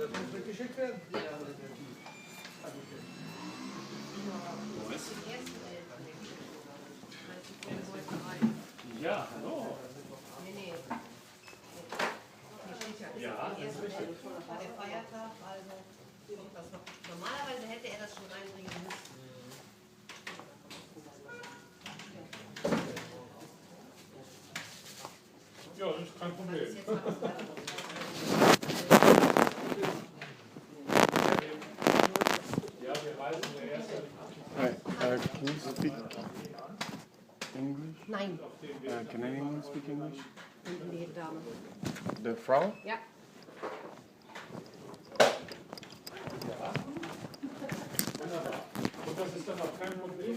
Ja, hallo. Ja, das ist richtig. Der Feiertag, also kommt das noch. Normalerweise hätte er das schon reinbringen müssen. Ja, das ist kein Problem. Ja, wir reisen ja erst. Hi, can you speak English? Nein. Can anyone speak English? Die Dame. The Frau? Ja. Wunderbar. Und das ist dann auch kein Problem.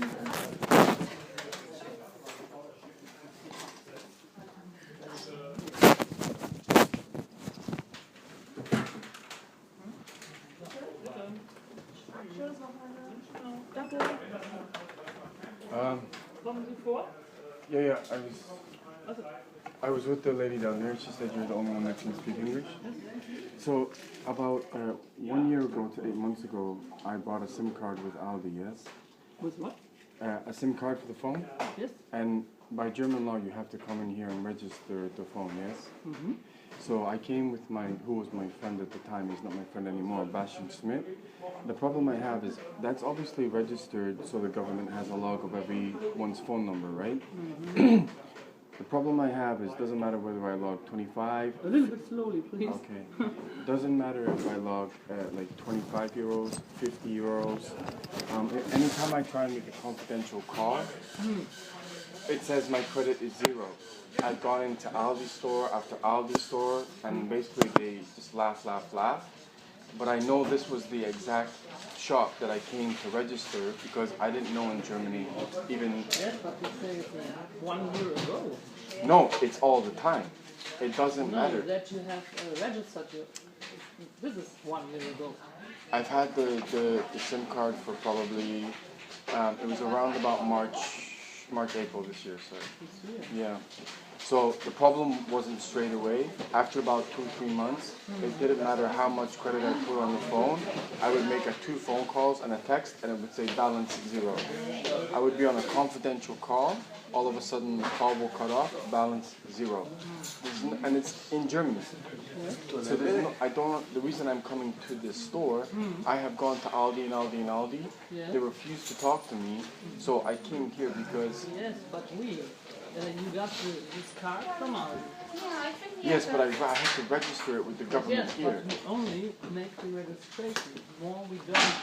Kommen Sie vor? Yeah, I was with the lady down there. She said you're the only one that can speak English. So about 1 year ago to 8 months ago, I bought a SIM card with Aldi. Yes. With what? A SIM card for the phone. Yes. And by German law, you have to come in here and register the phone. Yes. Mm-hmm. So I came with who was my friend at the time. He's not my friend anymore, Bastian Schmidt. The problem I have is that's obviously registered, so the government has a log of everyone's phone number, right? Mm-hmm. The problem I have is doesn't matter whether I log 25. A little bit slowly, please. Okay. Doesn't matter if I log like 25 euros, 50 euros. Anytime I try and make a confidential call, it says my credit is 0. I've gone into Aldi store after Aldi store, and basically they just laugh. But I know this was the exact shop that I came to register because I didn't know in Germany even... Yes, but you say 1 year ago. No, it's all the time. It doesn't No, matter. that you have registered your... This is 1 year ago. I've had the SIM card for probably... it was around about March, April this year, sorry. This year? Yeah. So the problem wasn't straight away. After about 2 or 3 months, it didn't matter how much credit I put on the phone. I would make 2 phone calls and a text, and it would say balance 0. I would be on a confidential call. All of a sudden, the call will cut off. Balance 0. And it's in Germany. So there's no, I don't. The reason I'm coming to this store, I have gone to Aldi. Yeah. They refused to talk to me, so I came here because. Yes, but you got this card from us. Yes, but I have to register it with the government Yes, here. but we only make the registration. More we don't.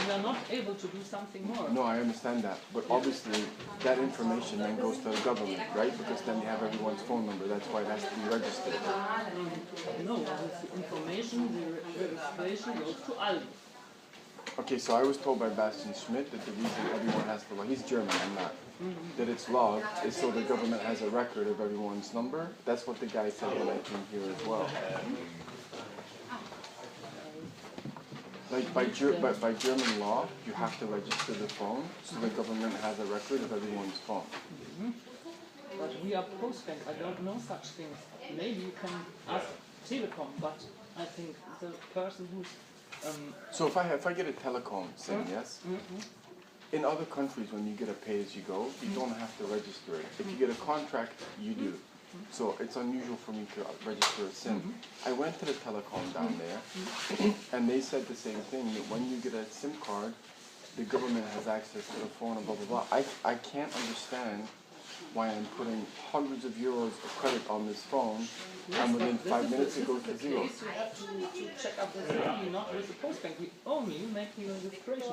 We are not able to do something more. No, I understand that, but obviously that information then goes to the government, right? Because then they have everyone's phone number. That's why it has to be registered. No, this information, the registration goes to Aldi. Okay, so I was told by Bastian Schmidt that the reason everyone has to log, he's German, I'm not, that it's logged is so the government has a record of everyone's number. That's what the guy said when I came here as well. Like by German law, you have to register the phone, so the government has a record of everyone's phone. But we are Postbank. I don't know such things. Maybe you can ask Telecom, but I think the person who's... So if I get a telecom SIM, yes? In other countries, when you get a pay-as-you-go, you don't have to register it. If you get a contract, you do. So it's unusual for me to register a SIM. I went to the telecom down there, and they said the same thing, that when you get a SIM card, the government has access to the phone and blah, blah, blah. I can't understand why I'm putting hundreds of euros of credit on this phone, and within 5 minutes it goes to 0. You have to check up this only, not with the Postbank. We only make the registration.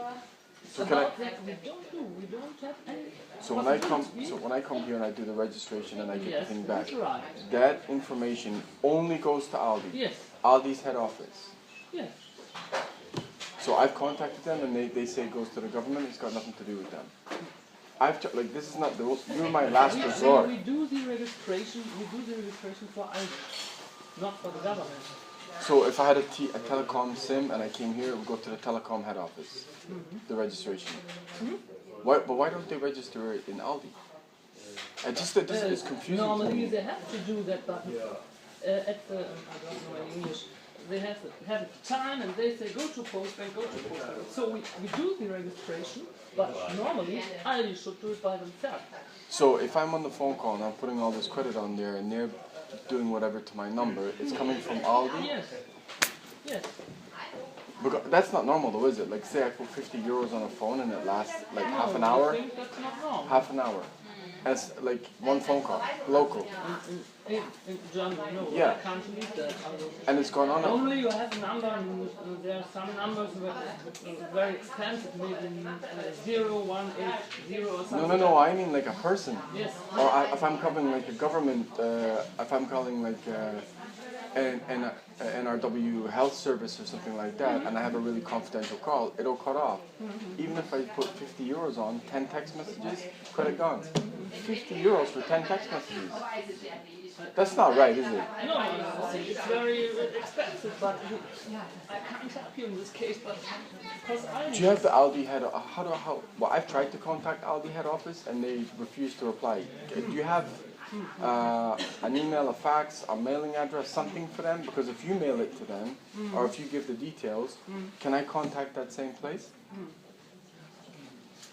So About that we don't do. We don't have any. So when I come here and I do the registration and I get the thing back, that's right. that information only goes to Aldi. Yes. Aldi's head office. Yes. So I've contacted them and they say it goes to the government. It's got nothing to do with them. Like this is not the you're my last resort. We do the registration. We do the registration for Aldi, not for the government. So if I had a telecom SIM and I came here, it would go to the telecom head office, the registration. Why don't they register it in Aldi? It's confusing. Normally they have to do that, but at the I don't know in English. they have the time and they say go to Postbank, go to Postbank. So we do the registration, but normally Aldi should do it by themselves. So if I'm on the phone call and I'm putting all this credit on there and they're doing whatever to my number, it's coming from Aldi? Yes. Yes. Because that's not normal though, is it? Like say I put 50 euros on a phone and it lasts like half an hour? I think that's not normal. Half an hour. As like one phone call, local. In Germany, no, Yeah. I can't leave that. And it's gone on. Only you have a number, and there are some numbers that are very expensive, maybe 0180 or something. No, I mean like a person. Yes. Or if I'm calling like a government, if I'm calling like an NRW health service or something like that, and I have a really confidential call, it'll cut off. Even if I put 50 euros on, 10 text messages, credit gone. 50 euros for 10 text messages. That's not right, is it? No, it's very expensive, but I can't help you in this case, but because I... Do you have the Aldi head? Well, I've tried to contact Aldi head office and they refuse to reply. Do you have an email, a fax, a mailing address, something for them? Because if you mail it to them, or if you give the details, can I contact that same place?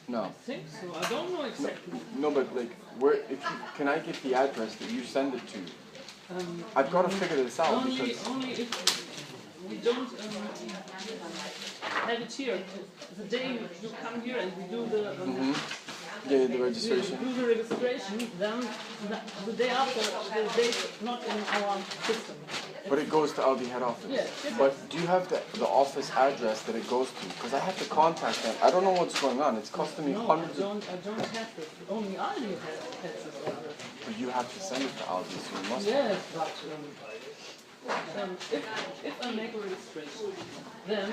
No. I think so. I don't know exactly. No, but like, can I get the address that you send it to? I've got to figure this out because... Only if we don't have it here. The day you come here and we do the... the registration. We do the registration, then the day after, the date's not in our system. But it goes to Aldi head office. Yes. But do you have the office address that it goes to? Because I have to contact them. I don't know what's going on. It's costing me hundreds of... I don't have this. Only Aldi has this address. But you have to send it to Aldi, so you must... Yes, but if I make a registration, then...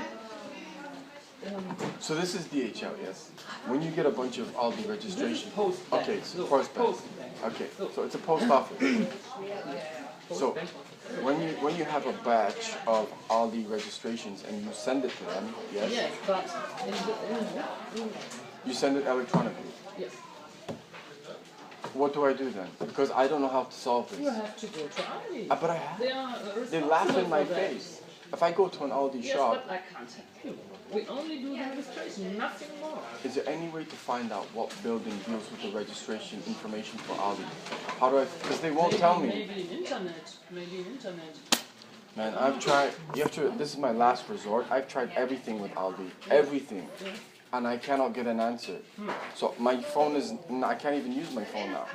So this is DHL, yes? When you get a bunch of Aldi registration... This is Postbank. Okay, so Look, Postbank. Okay, so it's a post office. So when you have a batch of Aldi registrations and you send it to them, yes? Yes, but You send it electronically. yes. What do I do then? Because I don't know how to solve You this. have to go to Aldi. But I have. They laugh responsible in my for that. face. If I go to an Aldi Yes, shop, but I can't help you. We only do the registration, nothing more. is there any way to find out what building deals with the registration information for Aldi? How do I? Because they won't tell me. Maybe internet. Man, I've tried. This is my last resort. I've tried everything with Aldi, everything, and I cannot get an answer. So my phone is. I can't even use my phone now.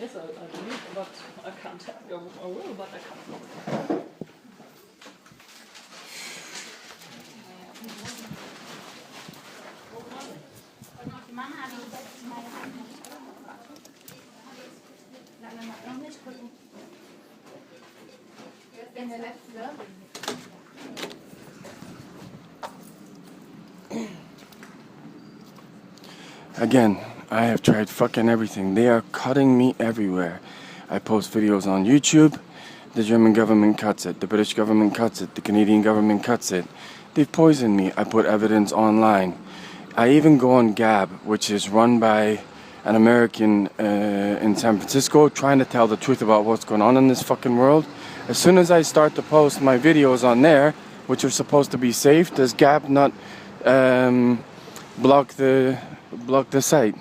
Yes, I believe, but I can't help you. I will, but I can't. Again, I have tried fucking everything. They are cutting me everywhere. I post videos on YouTube. The German government cuts it. The British government cuts it. The Canadian government cuts it. They've poisoned me. I put evidence online. I even go on Gab, which is run by an American in San Francisco, trying to tell the truth about what's going on in this fucking world. As soon as I start to post my videos on there, which are supposed to be safe, does Gab not block the site?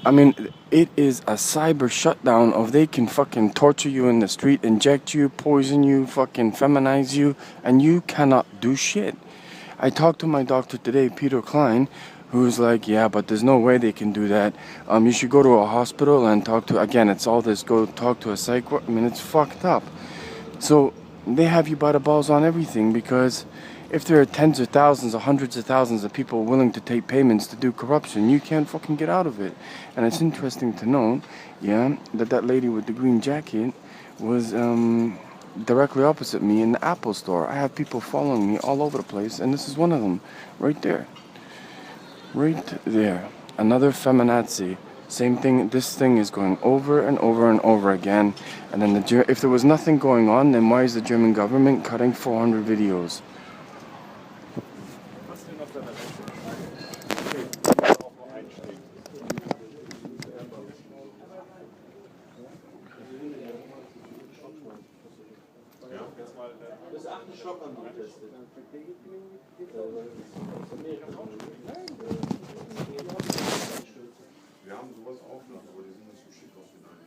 I mean, it is a cyber shutdown of they can fucking torture you in the street, inject you, poison you, fucking feminize you, and you cannot do shit. I talked to my doctor today, Peter Klein, who's like, yeah, but there's no way they can do that. You should go to a hospital and talk to, again, it's all this, go talk to a psych ward. I mean, it's fucked up. So they have you by the balls on everything, because if there are tens of thousands or hundreds of thousands of people willing to take payments to do corruption, you can't fucking get out of it. And it's interesting to know, yeah, that lady with the green jacket was directly opposite me in the Apple store. I have people following me all over the place, and this is one of them, right there. Right there. Another feminazi. Same thing, this thing is going over and over and over again. And then if there was nothing going on, then why is the German government cutting 400 videos? Das Schock angetestet. Wir haben sowas auch noch, aber die sind nicht so schick ausgedacht.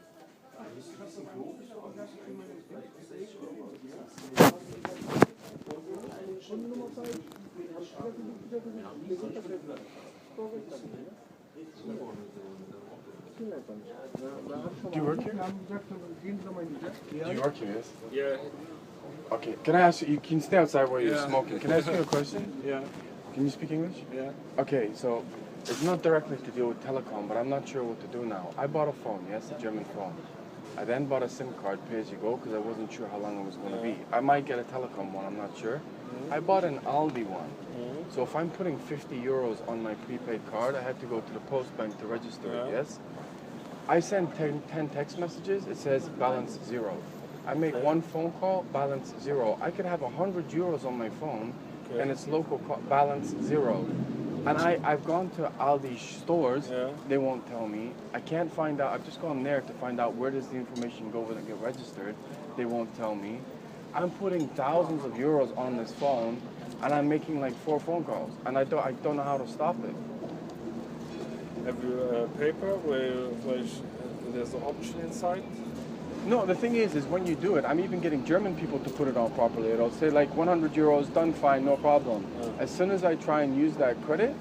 Do you work here? Do you work here, yes? Yeah. Okay, can I ask you, you can stay outside while you're Yeah. smoking. Can I ask you a question? Yeah. Can you speak English? Yeah. Okay, so it's not directly to deal with telecom, but I'm not sure what to do now. I bought a phone, yes, a German phone. I then bought a SIM card, pay as you go, because I wasn't sure how long it was going to be. I might get a telecom one, I'm not sure. I bought an Aldi one. So if I'm putting 50 euros on my prepaid card, I had to go to the Postbank to register it, yes? I send 10 text messages, it says balance 0. I make one phone call, balance 0. I could have 100 euros on my phone, and it's local balance 0. And I've gone to Aldi stores, they won't tell me. I can't find out, I've just gone there to find out where does the information go when it get registered. They won't tell me. I'm putting thousands of euros on this phone, and I'm making like 4 phone calls, and I don't know how to stop it. Have you a paper where there's an option inside? No, the thing is when you do it, I'm even getting German people to put it on properly. It'll say like 100 euros, done fine, no problem. As soon as I try and use that credit,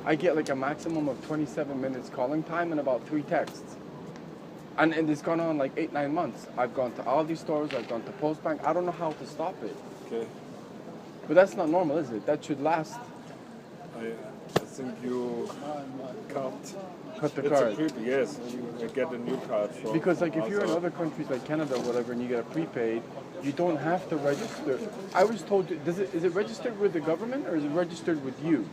I get like a maximum of 27 minutes calling time and about 3 texts. And it's gone on like 8-9 months. I've gone to Aldi stores, I've gone to Postbank. I don't know how to stop it. Okay. But that's not normal, is it? That should last. I think you can't. Cut the It's card. a prepaid, yes. You get a new card from. Because like if you're in also. other countries like Canada or whatever and you get a prepaid, you don't have to register. I was told, is it registered with the government or is it registered with you?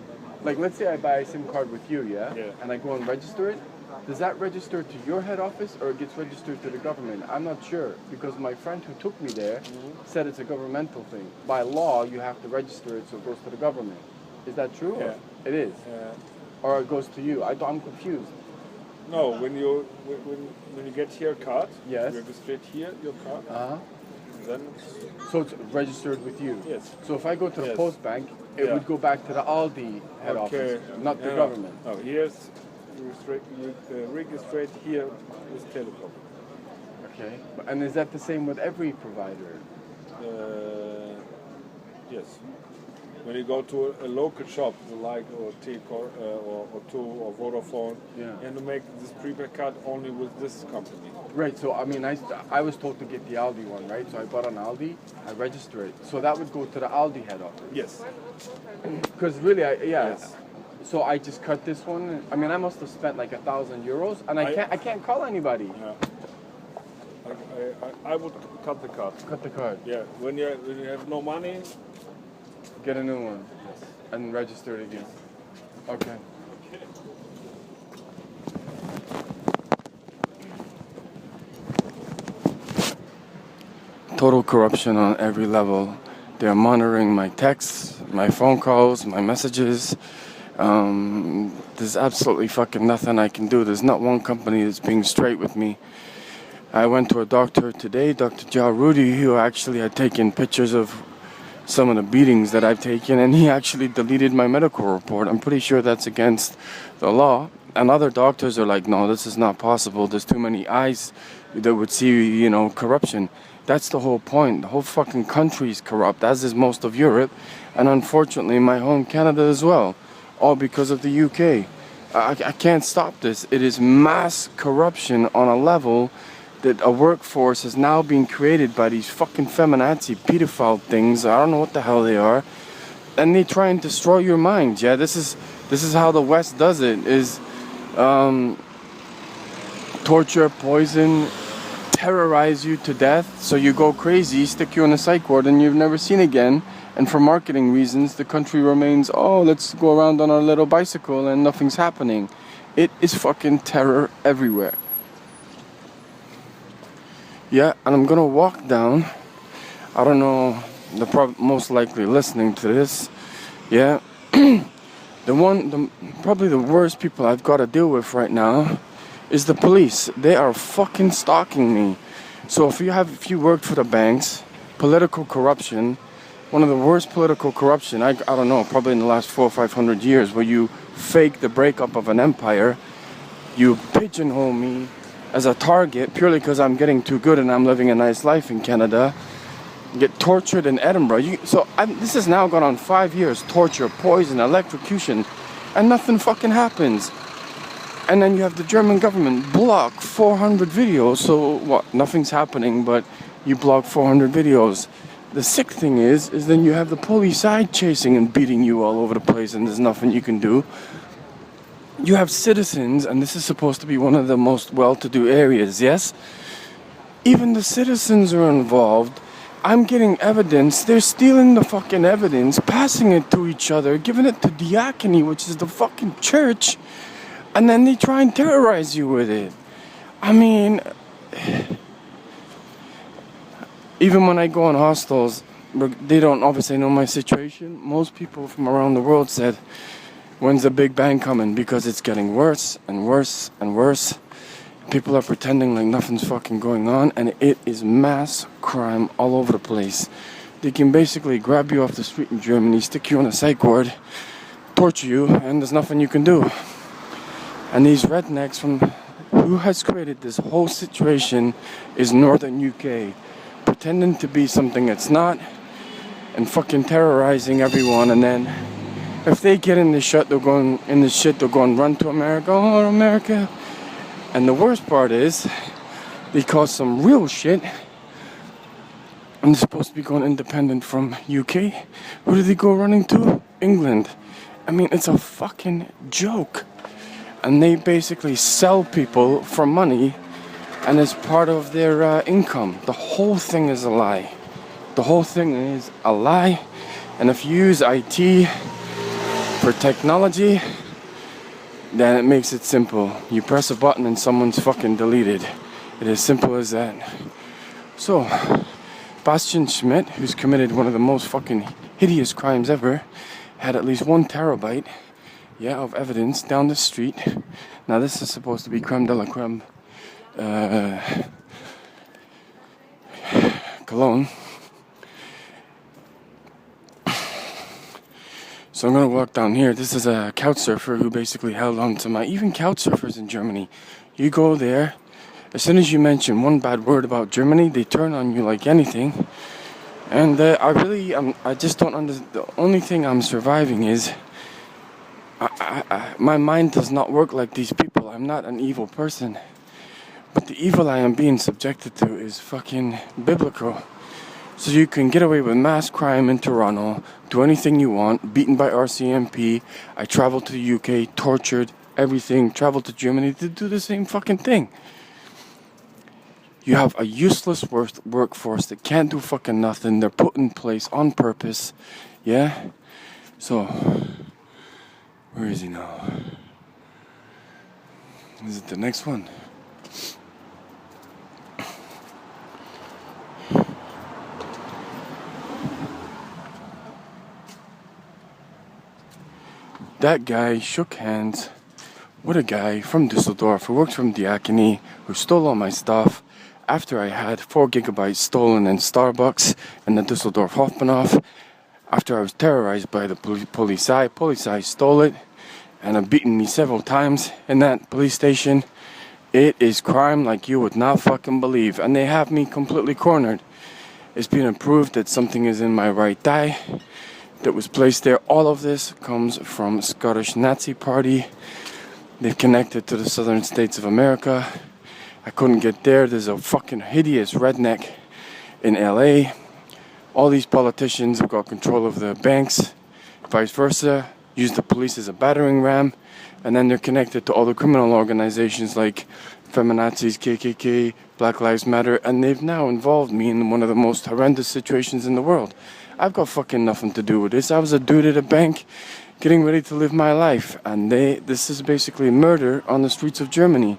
Like let's say I buy a SIM card with you, yeah? And I go and register it. Does that register to your head office or it gets registered to the government? I'm not sure because my friend who took me there said it's a governmental thing. By law, you have to register it so it goes to the government. Is that true? Yeah. It is. Or it goes to you. I'm confused. No, when you get your card, Yes. you register here your card. Then So it's registered with you. yes. So if I go to the Yes. Postbank, it would go back to the Aldi head office, not the government. No, here's you register here with Telecom. Okay. And is that the same with every provider? Yes. When you go to a local shop, like or T-Core or Two or Vodafone, and to make this prepaid card only with this company. Right. So I mean, I was told to get the Aldi one, right? So I bought an Aldi, I register it. So that would go to the Aldi head office. Yes. Because really, Yes. So I just cut this one. I mean, I must have spent like 1,000 euros, and I can't call anybody. Yeah. I would cut the card. Cut the card. Yeah. When you have no money. Get a new one. And register it again. Okay. Total corruption on every level. They're monitoring my texts, my phone calls, my messages. There's absolutely fucking nothing I can do. There's not one company that's being straight with me. I went to a doctor today, Dr. Ja Rudy, who actually had taken pictures of some of the beatings that I've taken, and he actually deleted my medical report. I'm pretty sure that's against the law. And other doctors are like, no, this is not possible. There's too many eyes that would see, corruption. That's the whole point. The whole fucking country is corrupt, as is most of Europe, and unfortunately my home Canada as well, all because of the UK. I can't stop this. It is mass corruption on a level that a workforce is now being created by these fucking feminazi pedophile things. I don't know what the hell they are, and they try and destroy your mind. Yeah, this is how the West does it: is torture, poison, terrorize you to death, so you go crazy, stick you in a psych ward, and you've never seen again. And for marketing reasons, the country remains, oh, let's go around on our little bicycle and nothing's happening. It is fucking terror everywhere. Yeah, and I'm gonna walk down. I don't know, most likely listening to this. Yeah, probably the worst people I've got to deal with right now is the police. They are fucking stalking me. So if you worked for the banks, political corruption, one of the worst political corruption, I don't know, probably in the last 400 or 500 years, where you fake the breakup of an empire, you pigeonhole me as a target purely because I'm getting too good and I'm living a nice life in Canada, get tortured in Edinburgh. This has now gone on 5 years, torture, poison, electrocution, and nothing fucking happens. And then you have the German government block 400 videos, so what, nothing's happening, but you block 400 videos. The sick thing is then you have the police chasing and beating you all over the place and there's nothing you can do. You have citizens, and this is supposed to be one of the most well-to-do areas, yes? Even the citizens are involved. I'm getting evidence. They're stealing the fucking evidence, passing it to each other, giving it to diaconate, which is the fucking church, and then they try and terrorize you with it. I mean, even when I go on hostels, they don't obviously know my situation. Most people from around the world said, when's the Big Bang coming? Because it's getting worse and worse and worse. People are pretending like nothing's fucking going on, and it is mass crime all over the place. They can basically grab you off the street in Germany, stick you on a psych ward, torture you, and there's nothing you can do. And these rednecks who has created this whole situation is Northern UK, pretending to be something it's not, and fucking terrorizing everyone, and then if they get in this shit, they'll go and run to America. Oh, America. And the worst part is, they cause some real shit, and they're supposed to be going independent from UK. Who do they go running to? England. I mean, it's a fucking joke. And they basically sell people for money, and it's part of their income. The whole thing is a lie. The whole thing is a lie. And if you use IT for technology, then it makes it simple. You press a button and someone's fucking deleted. It is simple as that. So, Bastian Schmidt, who's committed one of the most fucking hideous crimes ever, had at least 1 terabyte, of evidence down the street. Now this is supposed to be creme de la creme, Koln. So I'm gonna walk down here. This is a couch surfer who basically held on to even couch surfers in Germany. You go there, as soon as you mention one bad word about Germany, they turn on you like anything. And I just don't understand. The only thing I'm surviving is, my mind does not work like these people. I'm not an evil person. But the evil I am being subjected to is fucking biblical. So you can get away with mass crime in Toronto, do anything you want, beaten by RCMP. I traveled to the UK, tortured, everything, traveled to Germany to do the same fucking thing. You have a useless workforce that can't do fucking nothing. They're put in place on purpose. Yeah? So, where is he now? Is it the next one? That guy shook hands with a guy from Düsseldorf who works from Diakony, who stole all my stuff after I had 4 gigabytes stolen in Starbucks in the Düsseldorf Hauptbahnhof. After I was terrorized by the police stole it and have beaten me several times in that police station. It is crime like you would not fucking believe, and they have me completely cornered. It's been proved that something is in my right eye that was placed there. All of this comes from Scottish Nazi Party. They've connected to the southern states of America. I couldn't get there. There's a fucking hideous redneck in LA. All these politicians have got control of the banks, vice versa, use the police as a battering ram, and then they're connected to all the criminal organizations like feminazis, KKK, Black Lives Matter, and they've now involved me in one of the most horrendous situations in the world. I've got fucking nothing to do with this. I was a dude at a bank getting ready to live my life, and this is basically murder on the streets of Germany.